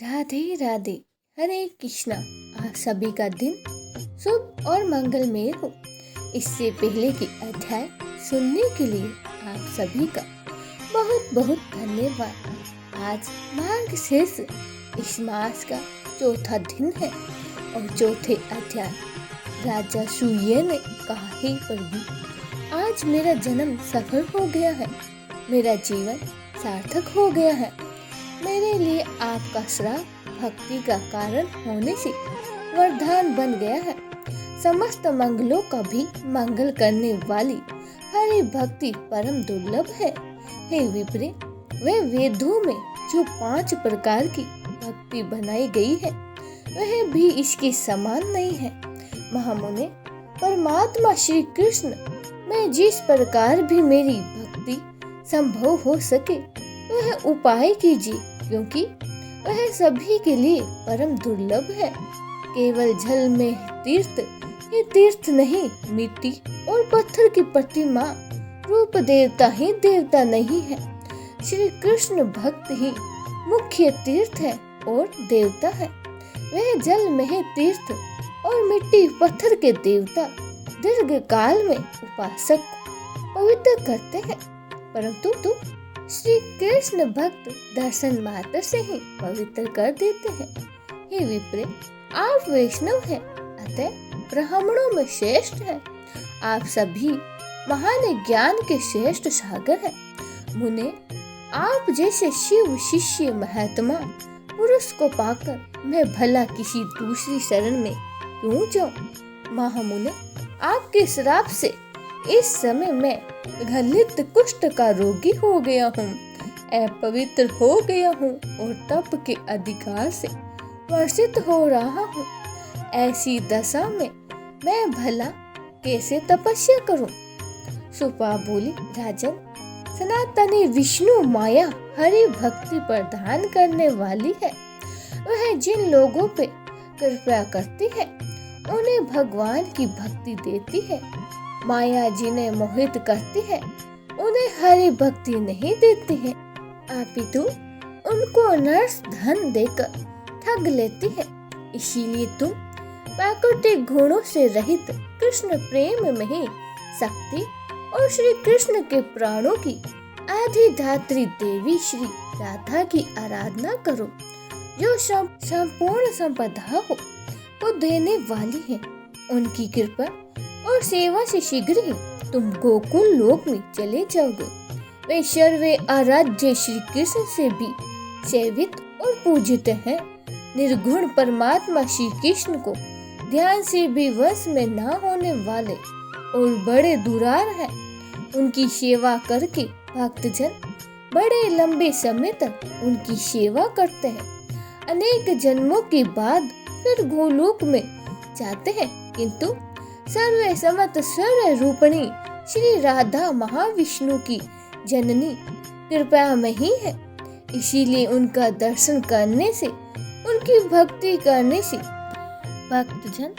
राधे राधे। हरे कृष्णा। आप सभी का दिन शुभ और मंगलमय हो। इससे पहले की अध्याय सुनने के लिए आप सभी का बहुत बहुत धन्यवाद। आज मार्गशीर्ष इस मास का चौथा दिन है और चौथे अध्याय राजा सूर्य ने कहा, हे प्रभु, आज मेरा जन्म सफल हो गया है, मेरा जीवन सार्थक हो गया है। मेरे लिए आपका श्राप भक्ति का कारण होने से वरदान बन गया है। समस्त मंगलों का भी मंगल करने वाली हरि भक्ति परम दुर्लभ है। हे विप्रे, वे वेदों में जो 5 प्रकार की भक्ति बनाई गई है वह भी इसके समान नहीं है। महामुने, परमात्मा श्री कृष्ण में जिस प्रकार भी मेरी भक्ति संभव हो सके वह उपाय कीजिए, क्योंकि वह सभी के लिए परम दुर्लभ है। केवल जल में तीर्थ, ये तीर्थ नहीं, मिट्टी और पत्थर की प्रतिमा रूप देवता ही देवता नहीं है। श्री कृष्ण भक्त ही मुख्य तीर्थ है और देवता है। वह जल में तीर्थ और मिट्टी पत्थर के देवता दीर्घ काल में उपासक को पवित्र करते हैं, परंतु श्री कृष्ण भक्त दर्शन मात्र से ही पवित्र कर देते हैं। हे विप्रे, आप वैष्णव हैं, अतः ब्राह्मणों में श्रेष्ठ हैं। आप सभी महान ज्ञान के श्रेष्ठ सागर हैं। मुने, आप जैसे शिव शिष्य महात्मा पुरुष को पाकर मैं भला किसी दूसरी शरण में क्यों जाऊं? महामुने, आपके श्राप से इस समय मैं घलित कुष्ठ का रोगी हो गया हूँ, अपवित्र हो गया हूँ और तप के अधिकार से वर्षित हो रहा हूँ। ऐसी दशा में मैं भला कैसे तपस्या करूँ? सुपा बोली, राजन, सनातनी विष्णु माया हरि भक्ति प्रदान करने वाली है। वह जिन लोगों पे कृपा करती है उन्हें भगवान की भक्ति देती है। माया जिन्हें मोहित करती है उन्हें हरि भक्ति नहीं देती है, अपितु उनको नर्स धन देकर ठग लेती है। इसीलिए तुम प्राकृतिक गुणों से रहित कृष्ण प्रेम में ही शक्ति और श्री कृष्ण के प्राणों की अधिधात्री देवी श्री राधा की आराधना करो, जो संपूर्ण संपदा को देने वाली है। उनकी कृपा और सेवा से शीघ्र ही तुम गोकुल लोक में चले जाओगे। वे सर्वे आराध्य श्री कृष्ण से भी सेवित और पूजित हैं। निर्गुण परमात्मा श्री कृष्ण को ध्यान से भी वश में न होने वाले और बड़े दुरार हैं। उनकी सेवा करके भक्तजन बड़े लंबे समय तक उनकी सेवा करते हैं। अनेक जन्मों के बाद फिर गोलोक में जाते हैं, किंतु सर्व समत सर्व रूपणी श्री राधा महाविष्णु की जननी कृपा में ही है। इसीलिए उनका दर्शन करने से, उनकी भक्ति करने से भक्तजन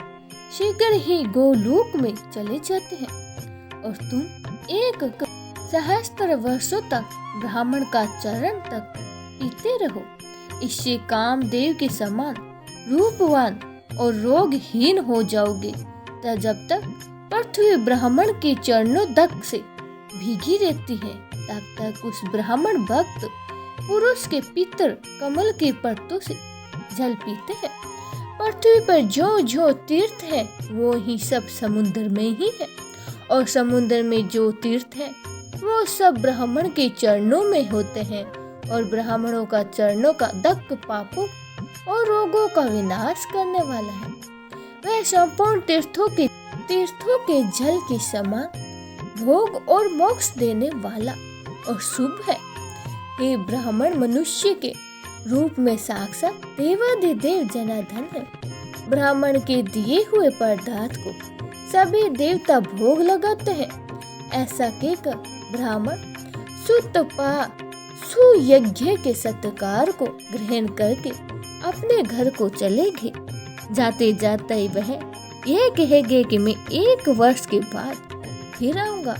शीघ्र ही गोलोक में चले जाते हैं और तुम 1 सहस्त्र वर्षों तक ब्राह्मण का चरण तक पीते रहो। इससे कामदेव के समान रूपवान और रोगहीन हो जाओगे। जब तक पृथ्वी ब्राह्मण के चरणों तक से भीगी रहती है तब तक उस ब्राह्मण भक्त पुरुष के पितर कमल के पत्तों से जल पीते हैं। पृथ्वी पर जो जो तीर्थ है वो ही सब समुद्र में ही है, और समुद्र में जो तीर्थ है वो सब ब्राह्मण के चरणों में होते हैं। और ब्राह्मणों का चरणों का दक्क पापों और रोगों का विनाश करने वाला है। वह संपूर्ण तीर्थों के जल के समान भोग और मोक्ष देने वाला और शुभ है। हे ब्राह्मण मनुष्य के रूप में साक्षात देवाधिदेव जनार्दन है। ब्राह्मण के दिए हुए पदार्थ को सभी देवता भोग लगाते हैं। ऐसा कहकर ब्राह्मण सुयज्ञ के सत्कार को ग्रहण करके अपने घर को चले गए। जाते जाते ही वह यह कहेगे कि मैं 1 वर्ष के बाद फिर आऊंगा।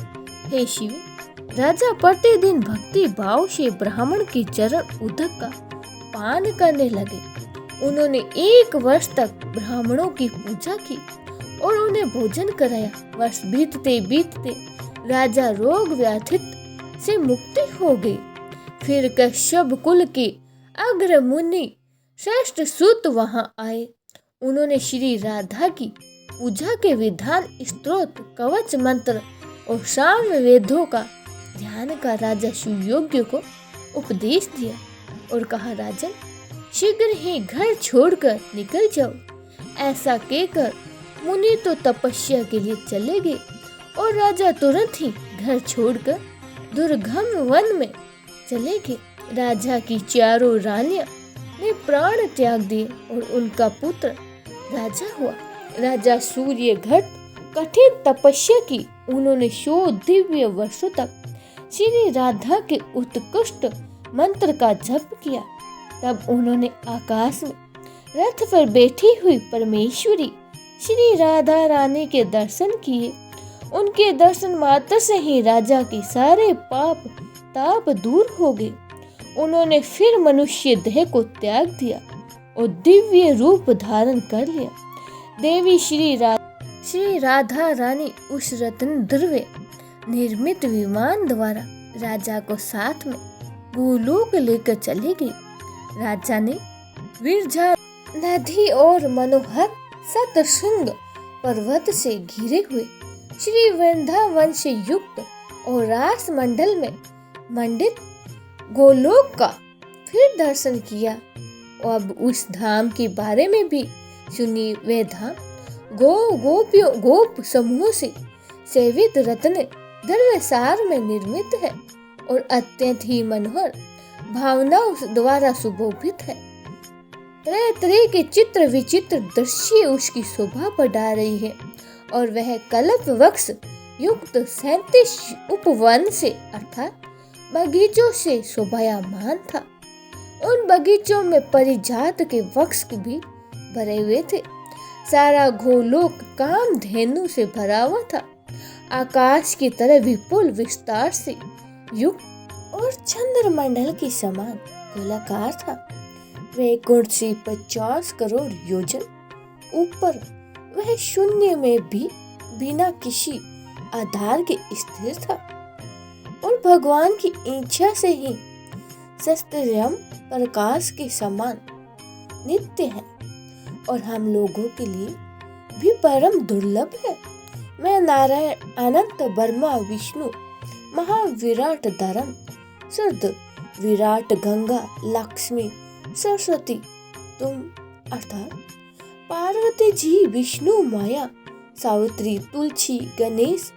हे शिव, राजा प्रतिदिन भक्ति भाव से ब्राह्मण के चरण उदक का पान करने लगे। उन्होंने 1 वर्ष तक ब्राह्मणों की पूजा की और उन्हें भोजन कराया। वर्ष बीतते बीतते राजा रोग व्याधित से मुक्ति हो गई। फिर कश्यप कुल के अग्र मुनि श्रेष्ठ सूत वहां आए। उन्होंने श्री राधा की पूजा के विधान, स्तोत्र, कवच मंत्र और साम वेदों का ध्यान का राजा सुयोग्य को उपदेश दिया और कहा, राजन शीघ्र ही घर छोड़कर निकल जाओ। ऐसा कहकर मुनि तो तपस्या के लिए चले गए और राजा तुरंत ही घर छोड़कर दुर्गम वन में चले गए। राजा की चारों रानियां ने प्राण त्याग दिए और उनका पुत्र राजा हुआ। राजा सूर्य घट कठिन तपस्या की। उन्होंने 100 दिव्य वर्षों तक श्री राधा के उत्कृष्ट मंत्र का जप किया। तब उन्होंने आकाश में रथ पर बैठी हुई परमेश्वरी श्री राधा रानी के दर्शन किए। उनके दर्शन मात्र से ही राजा के सारे पाप ताप दूर हो गए। उन्होंने फिर मनुष्य देह को त्याग दिया और दिव्य रूप धारण कर लिया। देवी श्री राधा रानी उस रत्न द्रव्य निर्मित विमान द्वारा राजा को साथ में गोलोक लेकर चली गई। राजा ने विरजा नदी और मनोहर सतशृंग पर्वत से घिरे हुए श्री वृंदावन से युक्त और रास मंडल में मंडित गोलोक का फिर दर्शन किया। अब उस धाम के बारे में भी सुनिए। वह धाम गोप समूह से सेवित रत्न द्रव्य सार में निर्मित है और अत्यंत ही मनोहर भावनाओं द्वारा सुशोभित है। तरह तरह के चित्र विचित्र दृश्य उसकी शोभा बढ़ा रही है और वह कल्प वृक्ष युक्त 37 उपवन से अर्थात बगीचों से शोभायमान था। उन बगीचों में परिजात के वृक्ष भी भरे हुए थे। सारा गोलोक कामधेनु से भरा हुआ था। आकाश की तरह विपुल विस्तार से युक्त और चंद्रमंडल के समान गोलाकार था। वह कुंड से 50 करोड़ योजन ऊपर, वह शून्य में भी बिना किसी आधार के स्थिर था और भगवान की इच्छा से ही सस्त्रम प्रकाश के समान नित्य है और हम लोगों के लिए भी परम दुर्लभ है। मैं नारायण, अनंत, ब्रह्मा, विष्णु, महाविराट, धर्म, शुद्ध विराट, गंगा, लक्ष्मी, सरस्वती, तुम अर्थात पार्वती जी, विष्णु, माया, सावित्री, तुलसी, गणेश,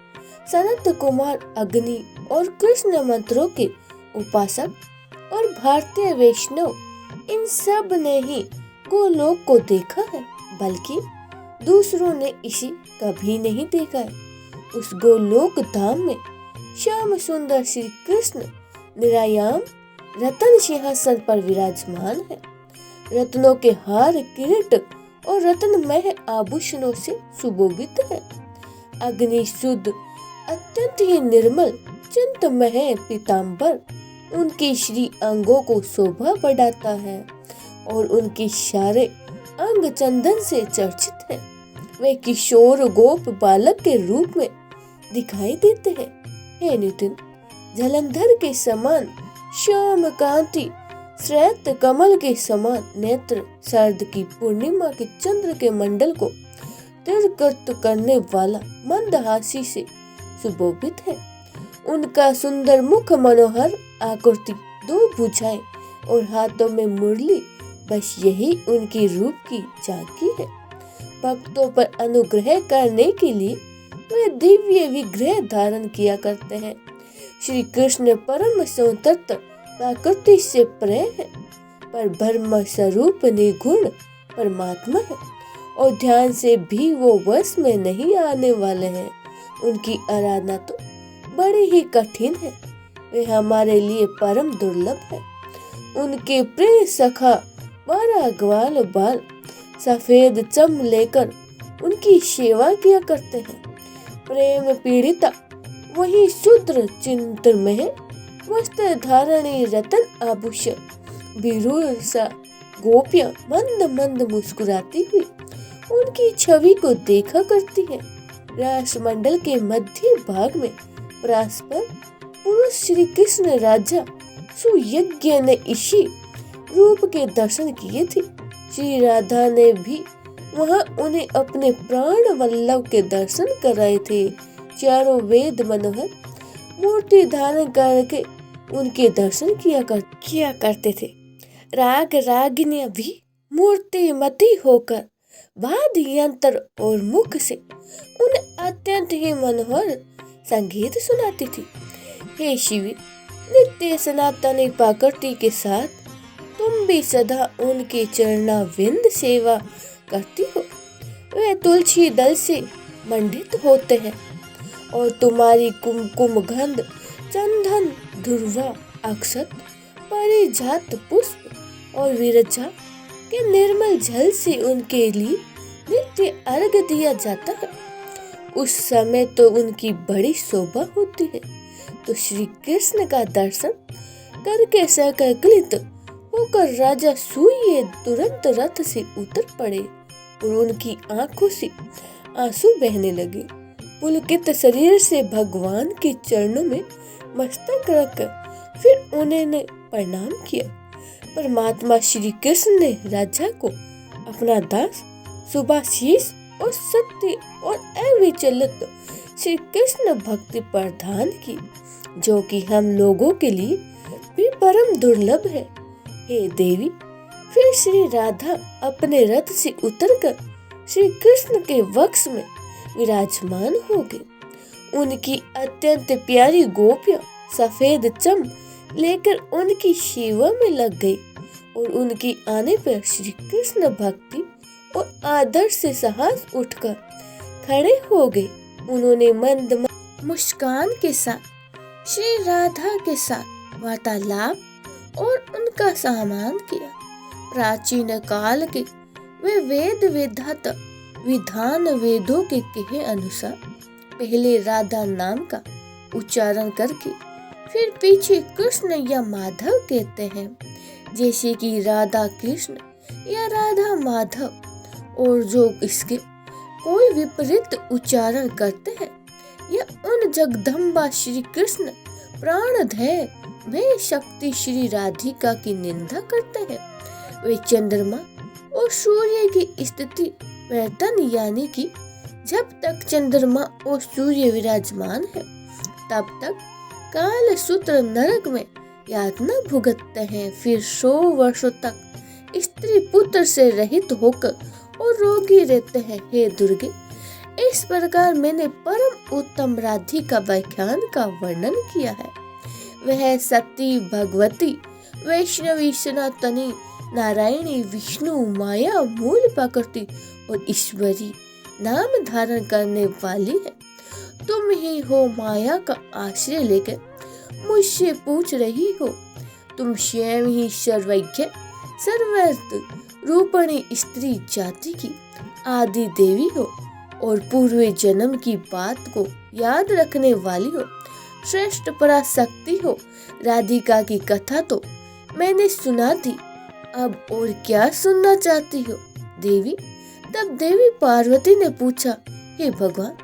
सनत कुमार, अग्नि और कृष्ण मंत्रों के उपासक और भारतीय वैष्णव, इन सब ने ही गोलोक को देखा है, बल्कि दूसरों ने इसे कभी नहीं देखा है। उस गोलोक धाम में श्याम सुंदर श्री कृष्ण निरायाम रतन सिंहासन पर विराजमान है। रत्नों के हार, किरीट और रत्नमय आभूषणों से सुशोभित है। अग्नि शुद्ध, अत्यंत ही निर्मल चिंतमय पीतांबर उनके श्री अंगों को शोभा बढ़ाता है और उनके सारे अंग चंदन से चर्चित है। वे किशोर गोप बालक के रूप में दिखाई देते हैं। हे नितिन, जलंधर के समान श्याम कांति, श्वेत कमल के समान नेत्र, शरद की पूर्णिमा के चंद्र के मंडल को तिरस्कृत करने वाला मंदहासी से सुशोभित है। उनका सुंदर मुख, मनोहर आकृति, 2 भुजाएं और हाथों में मुरली, बस यही उनके रूप की झांकी है। भक्तों पर अनुग्रह करने के लिए वे दिव्य विग्रह धारण किया करते हैं। श्री कृष्ण परम स्वतंत्र प्रकृति से परे है, पर ब्रह्म स्वरूप निगुण परमात्मा है और ध्यान से भी वो वश में नहीं आने वाले हैं। उनकी आराधना तो बड़ी ही कठिन है। वे हमारे लिए परम दुर्लभ है। उनके प्रिय सखा 12 ग्वाल बाल सफेद चम लेकर उनकी सेवा किया करते हैं। प्रेम पीड़िता वही शूद्र चिंतन में वस्त्र धारणी रतन आभूषण विरूर सा गोपियां मंद मंद मुस्कुराती हुई उनकी छवि को देखा करती हैं। रासमंडल के मध्य भाग में परास्पर पुरुष श्री कृष्ण राजा सुयज्ञ ने इसी रूप के दर्शन किए थे। श्री राधा ने भी वहां उन्हें अपने प्राण वल्लभ के दर्शन कराए थे। चारों वेद मनोहर मूर्ति धारण करके उनके दर्शन किया करते थे। राग रागिनियां भी मूर्तिमती होकर वाद्य यंत्र और मुख से उन्हें अत्यंत ही मनोहर संगीत सुनाती थी। हे शिवी, नित्य सनातनी प्रकृति के साथ तुम भी सदा उनके चरणाविंद सेवा करती हो। वे तुलसी दल से मंडित होते हैं और तुम्हारी कुमकुम गंध, चंदन, धुर्वा, अक्षत, परिजात पुष्प और विरजा के निर्मल जल से उनके लिए नित्य अर्घ दिया जाता है। उस समय तो उनकी बड़ी शोभा होती है। तो श्री कृष्ण का दर्शन करके सकलित होकर राजा सूर्य तुरंत रथ से उतर पड़े और उनकी आंखों से आंसू बहने लगे। पुलकित शरीर से भगवान के चरणों में मस्तक रखकर फिर उन्होंने प्रणाम किया। परमात्मा श्री कृष्ण ने राजा को अपना दास, सुभाषीष और सत्य और अविचलित श्री कृष्ण भक्ति प्रदान की, जो कि हम लोगों के लिए भी परम दुर्लभ है। हे देवी, फिर श्री राधा अपने रथ से उतरकर श्री कृष्ण के वक्ष में विराजमान हो गए। उनकी अत्यंत प्यारी गोपियां सफेद चम लेकर उनकी सेवा में लग गई और उनकी आने पर श्री कृष्ण भक्ति और आदर से साहस उठकर खड़े हो गए। उन्होंने मंद मुस्कान के साथ श्री राधा के साथ वार्तालाप और उनका सम्मान किया। प्राचीन काल के वे वेद वेदांत विधान वेदों के कहे अनुसार पहले राधा नाम का उच्चारण करके फिर पीछे कृष्ण या माधव कहते हैं, जैसे कि राधा कृष्ण या राधा माधव। और जो इसके कोई विपरीत उच्चारण करते हैं या उन जगदम्बा श्री कृष्ण प्राणधय वे शक्ति श्री राधिका की निंदा करते हैं। वे चंद्रमा और सूर्य की स्थिति वर्तन, यानी कि जब तक चंद्रमा और सूर्य विराजमान है तब तक काल सूत्र नरक में यातना भुगतते हैं। फिर 100 वर्षों तक स्त्री पुत्र से रहित होकर और रोगी रहते हैं। हे दुर्गे, इस प्रकार मैंने परम उत्तम राधिका व्याख्यान का वर्णन किया है। वह सती, भगवती, वैष्णवी, सनातनी, नारायणी, विष्णु, माया, मूल प्रकृति और ईश्वरी नाम धारण करने वाली है। तुम ही हो माया का आश्रय लेकर मुझसे पूछ रही हो। तुम स्वयं ही सर्वज्ञ, सर्वर्थ रूपणी स्त्री जाति की आदि देवी हो और पूर्व जन्म की बात को याद रखने वाली हो। श्रेष्ठ पराशक्ति हो। राधिका की कथा तो मैंने सुना थी, अब और क्या सुनना चाहती हो देवी? तब देवी पार्वती ने पूछा, हे भगवान,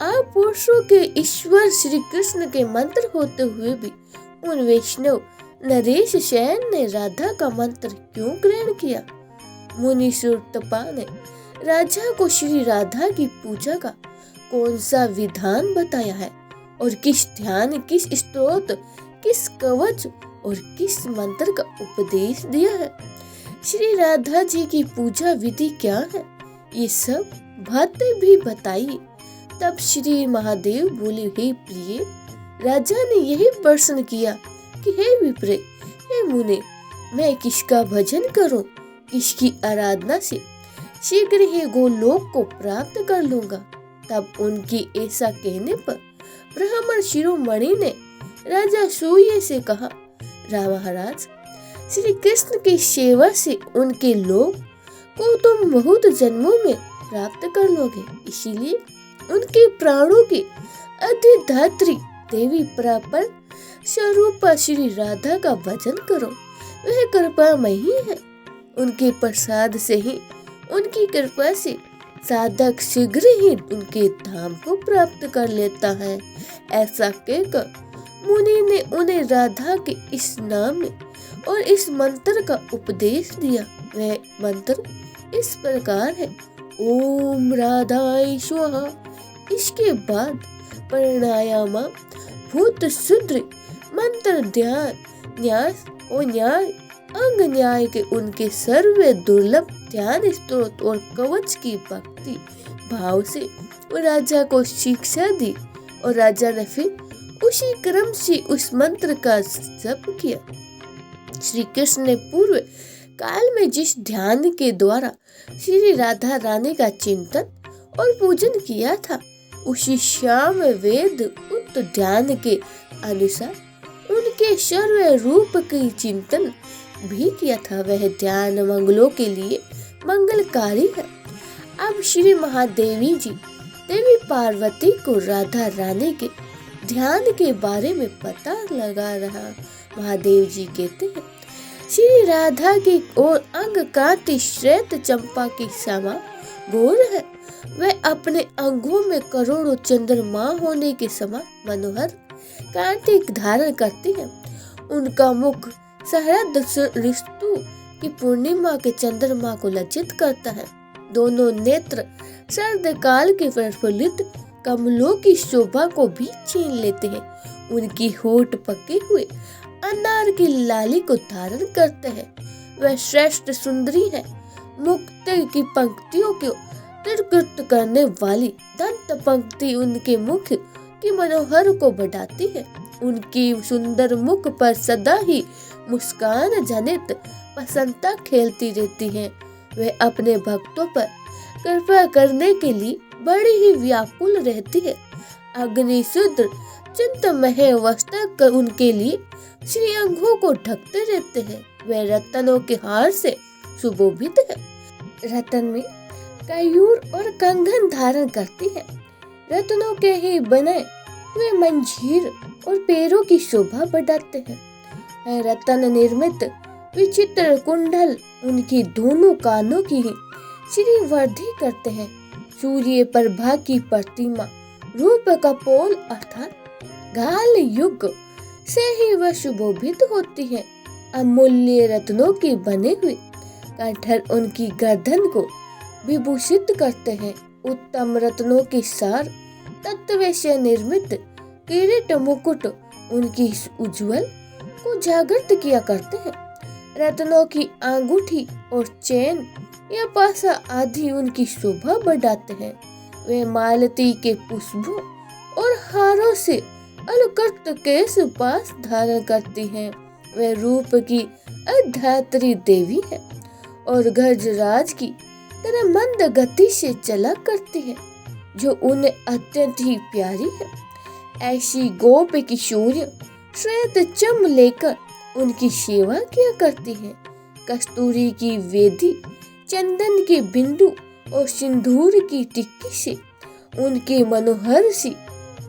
आप पुरुषों के ईश्वर श्री कृष्ण के मंत्र होते हुए भी उन वैष्णव नरेश शयन ने राधा का मंत्र क्यों ग्रहण किया? मुनि सुरतपा ने राजा को श्री राधा की पूजा का कौन सा विधान बताया है और किस ध्यान, किस स्तोत्र, किस कवच और किस मंत्र का उपदेश दिया है? श्री राधा जी की पूजा विधि क्या है? ये सब बातें भी बताइए। तब श्री महादेव बोले, हे प्रिय, राजा ने यही प्रश्न किया कि हे विप्र, हे मुने, मैं किसका भजन करूं? किसकी आराधना से शीघ्र ही गोलोक को प्राप्त कर लूंगा? तब उनकी ऐसा कहने पर ब्राह्मण शिरोमणि ने राजा सूर्य से कहा, राम महाराज, श्री कृष्ण की सेवा से उनके लोक को तुम बहुत जन्मों में प्राप्त कर लोगे। इसीलिए उनके प्राणों की अधिधात्री देवी प्रापर स्वरूपा श्री राधा का भजन करो। वह कृपामयी है। उनके प्रसाद से ही, उनकी कृपा से साधक शीघ्र ही उनके धाम को प्राप्त कर लेता है। ऐसा कहकर मुनि ने उन्हें राधा के इस नाम और इस मंत्र का उपदेश दिया। वह मंत्र इस प्रकार है, ओम राधाय स्वाहा। इसके बाद प्राणायाम, भूत शुद्र मंत्र, ध्यान, न्यास और न्याय, अंग न्याय के उनके सर्व दुर्लभ ध्यान स्तोत्र और कवच की भक्ति भाव से वो राजा को शिक्षा दी और राजा ने फिर उसी क्रम से उस मंत्र का जप किया। श्री कृष्ण ने पूर्व काल में जिस ध्यान के द्वारा श्री राधा रानी का चिंतन और पूजन किया था, उसी श्याम वेद उक्त ध्यान के अनुसार उनके सर्व रूप की चिंतन भी किया था। वह ध्यान मंगलों के लिए मंगलकारी है। अब श्री महादेवी जी देवी पार्वती को राधा रानी के ध्यान के बारे में पता लगा रहा। महादेव जी कहते हैं, श्री राधा की ओर अंग कांति श्वेत चंपा की समा गोर है। वह अपने अंगों में करोड़ों चंद्रमा होने के समान मनोहर कांति धारण करती है। उनका मुख शरद ऋतु की पूर्णिमा के चंद्रमा को लज्जित करता है। दोनों नेत्र शरद काल के प्रफुल्लित कमलों की शोभा को भी छीन लेते हैं। उनकी होठ पके हुए अनार की लाली को धारण करते हैं। वह श्रेष्ठ सुंदरी है। मुक्ति की पंक्तियों को तिरकृत करने वाली दंत पंक्ति उनके मुख की मनोहर को बढ़ाती है। उनकी सुंदर मुख पर सदा ही मुस्कान जनित प्रसन्नता खेलती रहती है। वे अपने भक्तों पर कृपा करने के लिए बड़ी ही व्याकुल रहती है। अग्निशूद्र चिंतमय वस्त्र उनके लिए श्री अंगों को ढकते रहते हैं। वे रत्नों के हार से सुशोभित है। रत्न में कयूर और कंगन धारण करती है। रत्नों के ही बने वे मंजीर और पैरों की शोभा बढ़ाते हैं। रत्न निर्मित विचित्र कुंडल उनकी दोनों कानों की श्री वृद्धि करते हैं। सूर्य प्रभा की प्रतिमा रूप कपोल अर्थात गाल युग से ही वह सुशोभित होती है। अमूल्य रत्नों के बने हुए कंठर उनकी गर्दन को विभूषित करते हैं। उत्तम रत्नों के सार तत्व से निर्मित किरीट मुकुट उनकी उज्जवल को जागृत किया करते हैं। रत्नों की अंगूठी और चैन या पासा आदि उनकी शोभा बढ़ाते हैं। वे मालती के पुष्पों और हारों से अलंकृत केश पास धारण करती हैं। वे रूप की अधात्री देवी है और गजराज की तरह मंद गति से चला करती है, जो उन्हें अत्यंत ही प्यारी है। ऐसी गोप किशोरियां श्वेत चम लेकर उनकी सेवा किया करती हैं। कस्तूरी की वेदी, चंदन के बिंदु और सिंदूर की टिक्की से उनके मनोहर सी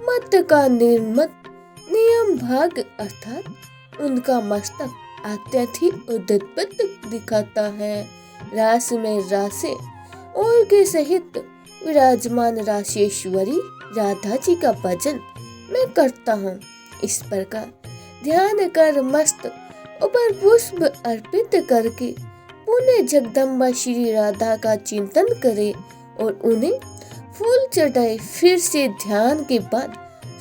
मत का निर्मत नियम भाग अर्थात उनका मस्तक अत्यंत ही उद्दत दिखाता है। रास में रासे और के सहित विराजमान राशेश्वरी राधा जी का भजन मैं करता हूँ। इस प्रकार ध्यान कर मस्त ऊपर पुष्प अर्पित करके पुनः जगदम्बा श्री राधा का चिंतन करे और उन्हें फूल चढ़ाए। फिर से ध्यान के बाद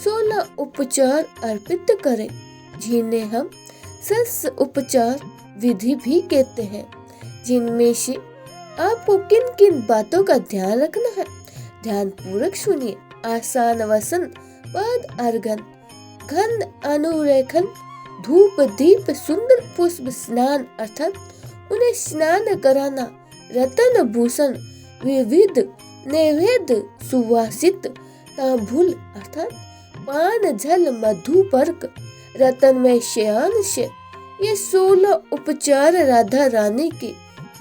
16 उपचार अर्पित करें, जिन्हें हम सस उपचार विधि भी कहते हैं। जिनमें से आपको किन किन बातों का ध्यान रखना है, ध्यान पूर्वक सुनिए। आसान वसन पाद अर्घन, घन अनुरेखन, धूप दीप, सुंदर पुष्प स्नान अर्थात उन्हें स्नान कराना, रतन भूषण, विविध नैवेद्य, सुवासित तांबूल अर्थात पान जल मधु पर्क, रतन में शयन से ये 16 उपचार राधा रानी के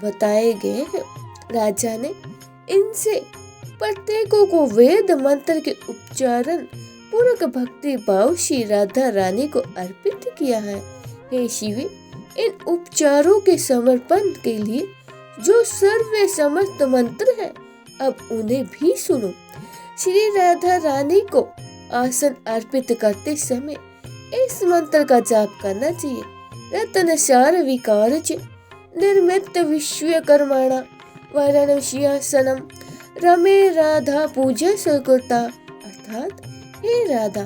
बताए गए हैं। राजा ने इनसे प्रत्येकों को वेद मंत्र के उच्चारण पूर्वक भक्ति भाव श्री राधा रानी को अर्पित किया है। हे शिवे, इन उपचारों के समर्पण के लिए जो सर्व समस्त मंत्र है, अब उन्हें भी सुनो। श्री राधा रानी को आसन अर्पित करते समय इस मंत्र का जाप करना चाहिए। रत्नसार विकारच निर्मित विश्वकर्मणा वरण सिंहासनम रमे राधा पूजा सुकृता। अर्थात हे राधा,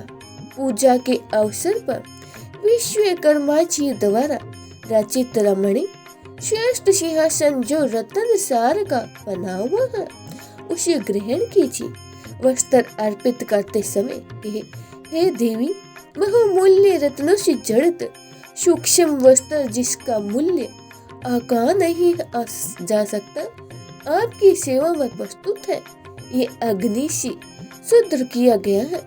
पूजा के अवसर पर विश्वकर्मा जी द्वारा रचित रमणी श्रेष्ठ सिंहासन जो रत्न सार का बना हुआ है, उसे ग्रहण कीजिए। वस्त्र अर्पित करते समय हे देवी, बहुमूल्य रत्नों से जड़ित सूक्ष्म वस्त्र जिसका मूल्य आका नहीं जा सकता, आपकी सेवा में प्रस्तुत है। ये अग्नि से शुद्ध किया गया है,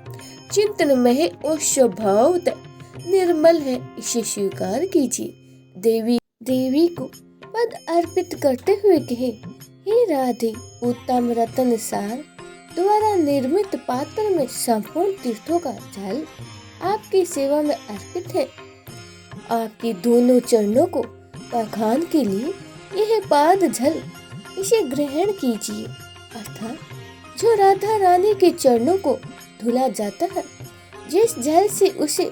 चिंतन में और स्वभावतः निर्मल है, इसे स्वीकार कीजिए। देवी को पद अर्पित करते हुए कहे, हे राधे, उत्तम रत्न सार द्वारा निर्मित पात्र में संपूर्ण तीर्थों का जल आपकी सेवा में अर्पित है। आपके दोनों चरणों को पाखान के लिए यह पाद जल, इसे ग्रहण कीजिए। अर्थात जो राधा रानी के चरणों को धुला जाता है, जिस जल से उसे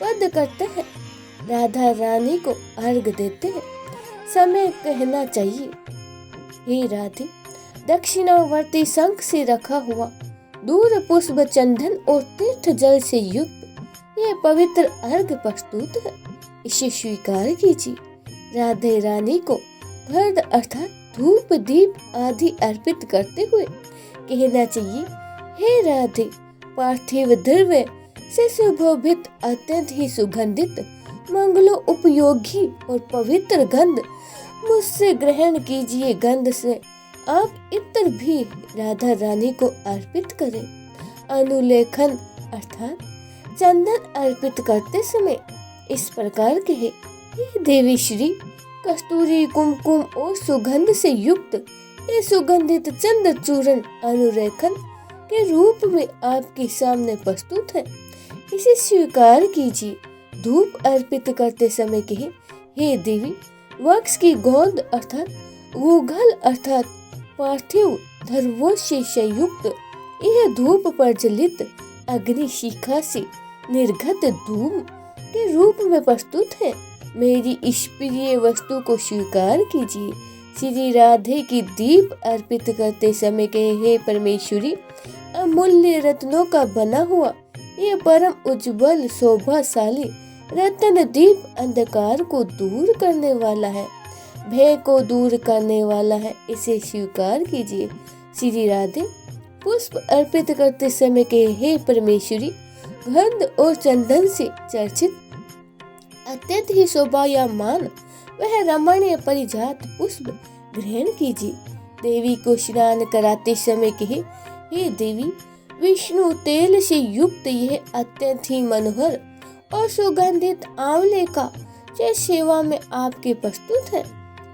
पद करते हैं, राधा रानी को अर्घ देते हैं समय कहना चाहिए, हे राधे, दक्षिणावर्ती शंख से रखा हुआ दूर पुष्प चंदन और तीर्थ जल से युक्त यह पवित्र अर्घ प्रस्तुत है, इसे स्वीकार कीजिए। राधे रानी को घृत अर्थात धूप दीप आदि अर्पित करते हुए कहना चाहिए, हे राधे, पार्थिव द्रव्य से सुशोभित अत्यंत ही सुगंधित मंगलो उपयोगी और पवित्र गंध मुझसे ग्रहण कीजिए। गंध से आप इत्र भी राधा रानी को अर्पित करें। अनुलेखन अर्थात चंदन अर्पित करते समय इस प्रकार कहे, हे देवी श्री, कस्तूरी कुमकुम और सुगंध से युक्त ये सुगंधित चंद चूर्ण अनुलेखन के रूप में आपके सामने प्रस्तुत है, इसे स्वीकार कीजिए। धूप अर्पित करते समय कहे, हे देवी, वक्ष की गोंद अर्थात गूगल अर्थात पार्थिव द्रव्यों से संयुक्त यह धूप प्रज्वलित अग्नि शिखा से निर्गत धूम के रूप में प्रस्तुत है। मेरी इस प्रिय वस्तु को स्वीकार कीजिए। श्री राधे की दीप अर्पित करते समय कहे, हे परमेश्वरी, अमूल्य रत्नों का बना हुआ यह परम उज्जवल शोभाशाली रत्न दीप अंधकार को दूर करने वाला है, भय को दूर करने वाला है, इसे स्वीकार कीजिए। श्री राधे, पुष्प अर्पित करते समय के हे परमेश्वरी, गंध और चंदन से चर्चित अत्यंत ही शोभायमान वह रमणीय परिजात पुष्प ग्रहण कीजिए। देवी को स्नान कराते समय कहे, हे देवी, विष्णु तेल से युक्त यह अत्यंत ही मनोहर और सुगंधित आंवले का जो सेवा में आपके प्रस्तुत है,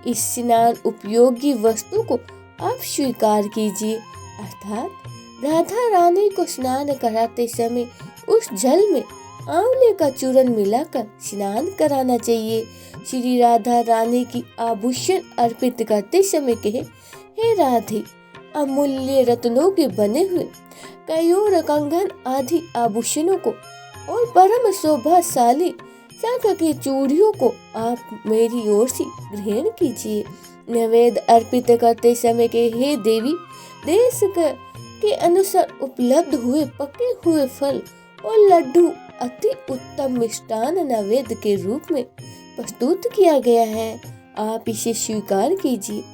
इस स्नान उपयोगी वस्तु को आप स्वीकार कीजिए। अर्थात राधा रानी को स्नान कराते समय उस जल में आंवले का चूर्ण मिलाकर स्नान कराना चाहिए। श्री राधा रानी की आभूषण अर्पित करते समय कहे, हे राधे, अमूल्य रत्नों के बने हुए कयूर कंगन आदि आभूषणों को और परम शोभाशाली शंख की चूड़ियों को आप मेरी ओर से ग्रहण कीजिए। नैवेद्य अर्पित करते समय के हे देवी, देश के अनुसार उपलब्ध हुए पके हुए फल और लड्डू अति उत्तम मिष्टान नैवेद्य के रूप में प्रस्तुत किया गया है, आप इसे स्वीकार कीजिए।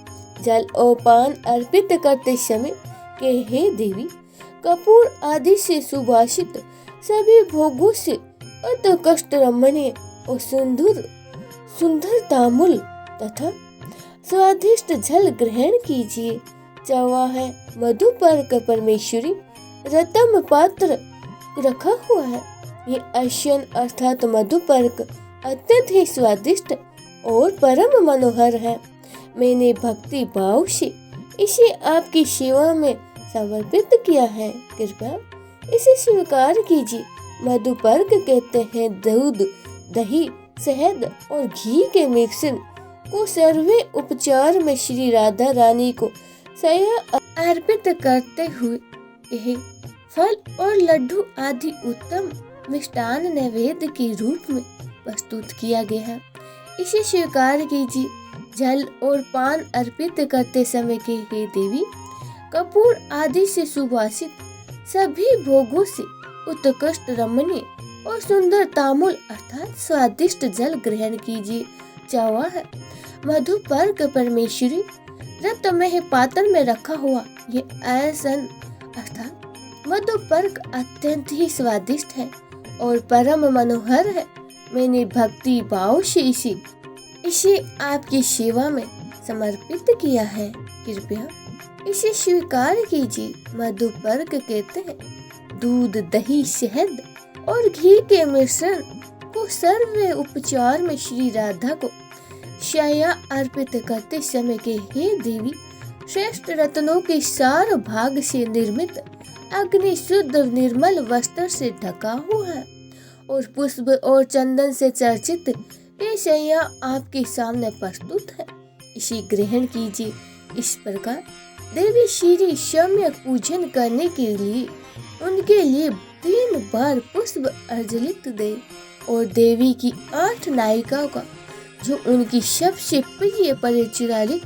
जल और पान अर्पित करते समय के हे देवी, कपूर आदि से सुभाषित सभी भोगों से उत्कृष्ट रमणीय और सुंदर तामुल तथा स्वादिष्ट जल ग्रहण कीजिए। चवा है मधुपर्क परमेश्वरी रतम पात्र रखा हुआ है, ये अश्यन अर्थात मधुपर्क अत्यंत ही स्वादिष्ट और परम मनोहर है। मैंने भक्ति भाव से इसे आपकी सेवा में समर्पित किया है, कृपया इसे स्वीकार कीजिए। मधुपर्क कहते हैं दूध, दही शहद और घी के मिश्रण को सर्वे उपचार में श्री राधा रानी को सया अर्पित करते हुए यह फल और लड्डू आदि उत्तम मिष्टान नैवेद्य के रूप में प्रस्तुत किया गया है। इसे स्वीकार कीजिए। जल और पान अर्पित करते समय के हे देवी, कपूर आदि से सुवासित सभी भोगों से उत्कृष्ट रमणीय और सुंदर तांबूल अर्थात स्वादिष्ट जल ग्रहण कीजिए। चावा है मधुपर्क परमेश्वरी रत्नमय पात्र में रखा हुआ ये आसन अर्थात मधुपर्क अत्यंत ही स्वादिष्ट है और परम मनोहर है। मैंने भक्ति भाव से इसे आपकी सेवा में समर्पित किया है। कृपया इसे स्वीकार कीजिए। मधुपर्क कहते हैं दूध, दही, शहद और घी के मिश्रण को सर्व उपचार में श्री राधा को शया अर्पित करते समय के हे देवी, श्रेष्ठ रत्नों के सार भाग से निर्मित अग्नि शुद्ध निर्मल वस्त्र से ढका हुआ है और पुष्प और चंदन से चर्चित ये शैया आपके सामने प्रस्तुत है। इसे ग्रहण कीजिए। इस प्रकार देवी श्री सम्यक पूजन करने के लिए उनके लिए 3 बार पुष्प अर्जित दे और देवी की 8 नायिकाओं का जो उनकी सबसे प्रिय परिचारिक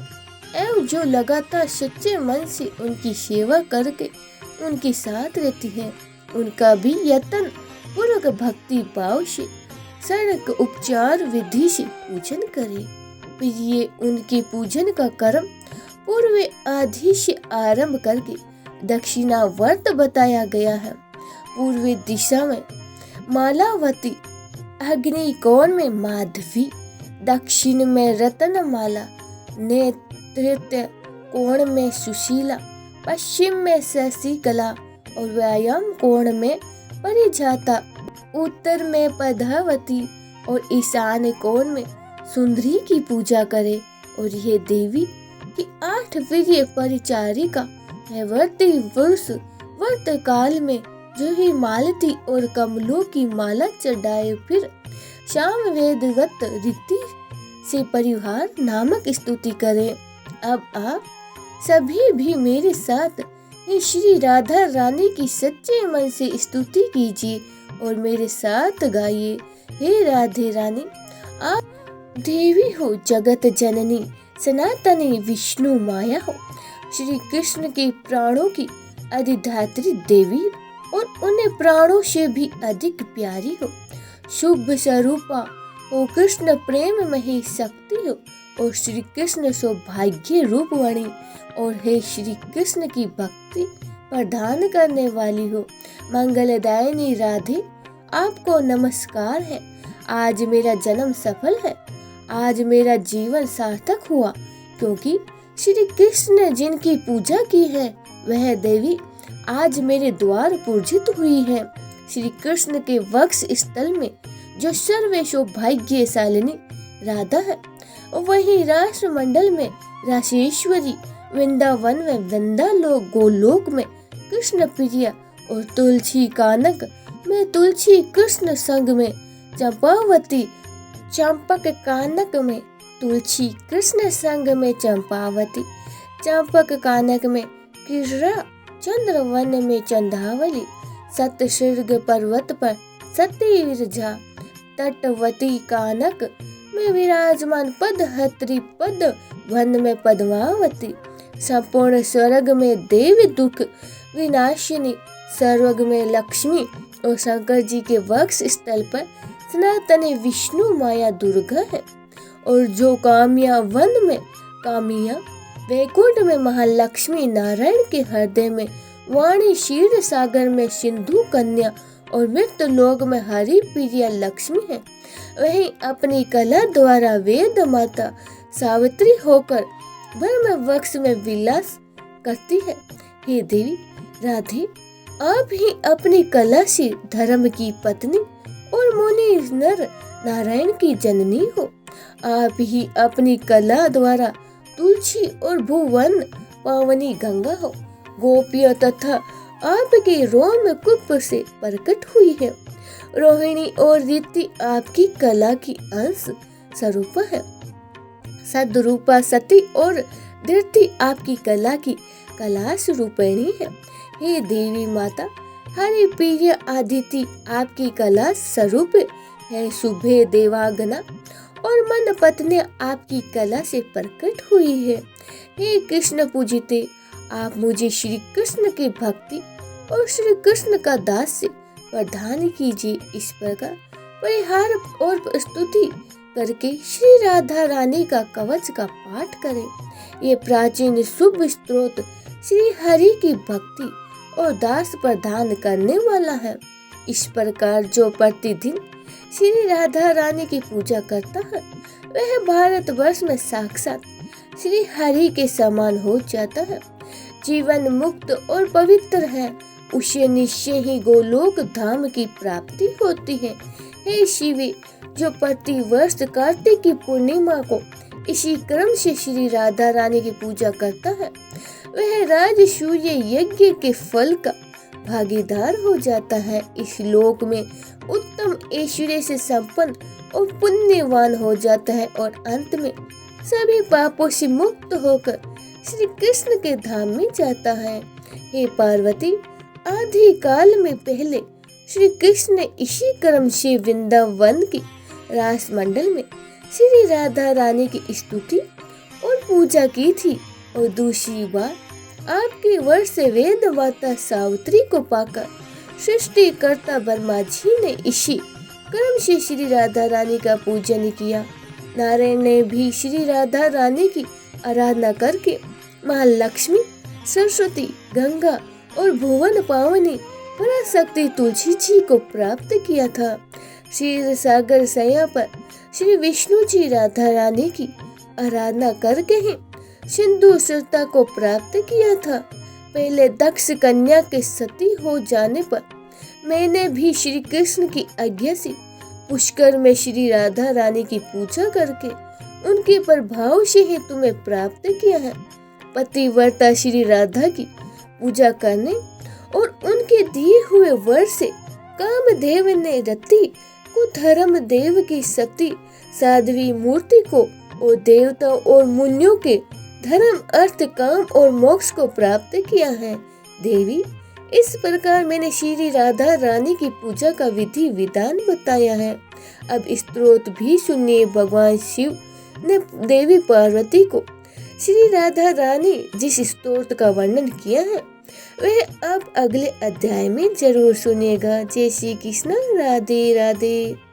एवं जो लगातार सच्चे मन से उनकी सेवा करके उनके साथ रहती है, उनका भी यत्न पूर्वक भक्ति भाव से सड़क उपचार विधि से पूजन करे। फिर ये उनके पूजन का कर्म पूर्व आदि से आरंभ करके दक्षिणावर्त बताया गया है। पूर्व दिशा में मालावती, अग्निकोण में माधवी, दक्षिण में रत्नमाला, नेतृत्व कोण में सुशीला, पश्चिम में शशिकला और व्यायाम कोण में परिजाता, उत्तर में पद्मावती और ईशान कोण में सुंदरी की पूजा करे। और यह देवी की 8 प्रिय परिचारिका है। वर्ती वर्ष वर्त काल में जो ही मालती और कमलों की माला चढ़ाए, फिर शाम वेदवत रीति से परिवार नामक स्तुति करें। अब आप सभी भी मेरे साथ श्री राधा रानी की सच्चे मन से स्तुति कीजिए और मेरे साथ गाइए। हे राधे रानी, आप देवी हो, जगत जननी, सनातनी विष्णु माया हो, श्री कृष्ण के प्राणों की अधिधात्री देवी और उन्हें प्राणों से भी अधिक प्यारी हो, शुभ स्वरूपा हो, कृष्ण प्रेम मही शक्ति हो और श्री कृष्ण सौभाग्य रूपवाणी और हे श्री कृष्ण की भक्ति प्रदान करने वाली हो, मंगलदायिनी राधे, आपको नमस्कार है। आज मेरा जन्म सफल है, आज मेरा जीवन सार्थक हुआ, क्योंकि श्री कृष्ण ने जिनकी पूजा की है वह देवी आज मेरे द्वार पूजित हुई है। श्री कृष्ण के वक्ष स्थल में जो सर्व सौभाग्यशालिनी राधा है, वही राष्ट्रमंडल में राशेश्वरी, वृंदावन में वृंदालोक, गोलोक में कृष्ण प्रिया और तुलसी कानक में तुलसी कृष्ण संग में, चंपावती चंपक कानक में तुलसी कृष्ण संग में चंपावती, चंपक कानक में कृष्णा, चंद्रवन में चंदावली, सतशृंग पर्वत पर सती विरजा, तटवती कानक में विराजमान पदहत्री, पद वन में पद्मावती, संपूर्ण स्वर्ग में देवी दुख विनाशिनी, स्वर्ग में लक्ष्मी और शंकर जी के वक्ष स्थल पर सनातनी विष्णु माया दुर्गा है। और जो कामिया वन में कामिया, वैकुंठ में महालक्ष्मी, नारायण के हृदय में वाणी, क्षीर सागर में सिंधु कन्या और मृत लोक में हरि प्रिया लक्ष्मी है। वहीं अपनी कला द्वारा वेद माता सावित्री होकर ब्रह्म वक्ष में विलास करती है। हे देवी राधे, आप ही अपनी कला से धर्म की पत्नी और मुनि नर नारायण की जननी हो। आप ही अपनी कला द्वारा तुलसी और भुवन पावनी गंगा हो। गोपियों तथा आपके रोम कुप से प्रकट हुई है। रोहिणी और रीति आपकी कला की अंश स्वरूप है। सद्रूपा सती और धृति आपकी कला की कला स्वरूपिणी है। हे देवी माता, हरि प्रिय आदिति आपकी कला स्वरूप है। शुभे देवागना और मन पत्नी आपकी कला से प्रकट हुई है। हे कृष्ण पूजिते, आप मुझे श्री कृष्ण की भक्ति और श्री कृष्ण का दास से प्रदान कीजिए। इस प्रकार परिहार और प्रस्तुति करके श्री राधा रानी का कवच का पाठ करें। ये प्राचीन शुभ स्तोत्र श्री हरि की भक्ति और दास प्रदान करने वाला है। इस प्रकार जो प्रतिदिन श्री राधा रानी की पूजा करता है वह भारतवर्ष में साक्षात श्री हरि के समान हो जाता है। जीवन मुक्त और पवित्र है, उसे निश्चय ही गोलोक धाम की प्राप्ति होती है। हे शिवे, जो प्रति वर्ष कार्तिक की पूर्णिमा को इसी क्रम से श्री राधा रानी की पूजा करता है वह राजसूय यज्ञ के फल का भागीदार हो जाता है। इस लोक में उत्तम ऐश्वर्य से संपन्न और पुण्यवान हो जाता है और अंत में सभी पापों से मुक्त होकर श्री कृष्ण के धाम में जाता है। हे पार्वती, आदि काल में पहले श्री कृष्ण ने इसी क्रम से वृंदावन की रास मंडल में श्री राधा रानी की स्तुति और पूजा की थी और दूसरी बार आपके वर्ष से वेद माता सावित्री को पाकर सृष्टिकर्ता ब्रह्मा जी ने इसी क्रम से श्री राधा रानी का पूजन किया। नारायण ने भी श्री राधा रानी की आराधना करके महालक्ष्मी, सरस्वती, गंगा और भुवन पावनी पराशक्ति तुलसी जी को प्राप्त किया था। क्षीर सागर सया पर श्री विष्णु जी राधा रानी की आराधना करके ही सिंधु सुरता को प्राप्त किया था। पहले दक्ष कन्या के सती हो जाने पर मैंने भी श्री कृष्ण की आज्ञा से पुष्कर में श्री राधा रानी की पूजा करके उनके प्रभाव से ही तुम्हें प्राप्त किया है। पतिव्रता श्री राधा की पूजा करने और उनके दिए हुए वर से कामदेव ने रति को धर्मदेव की सती साध्वी मूर्ति को और देवताओं और मुनियों के धर्म, अर्थ, काम और मोक्ष को प्राप्त किया है। देवी, इस प्रकार मैंने श्री राधा रानी की पूजा का विधि विधान बताया है। अब स्तोत्र भी सुनिए। भगवान शिव ने देवी पार्वती को श्री राधा रानी जिस स्तोत्र का वर्णन किया है वह आप अगले अध्याय में जरूर सुनिएगा। जय श्री कृष्ण। राधे राधे।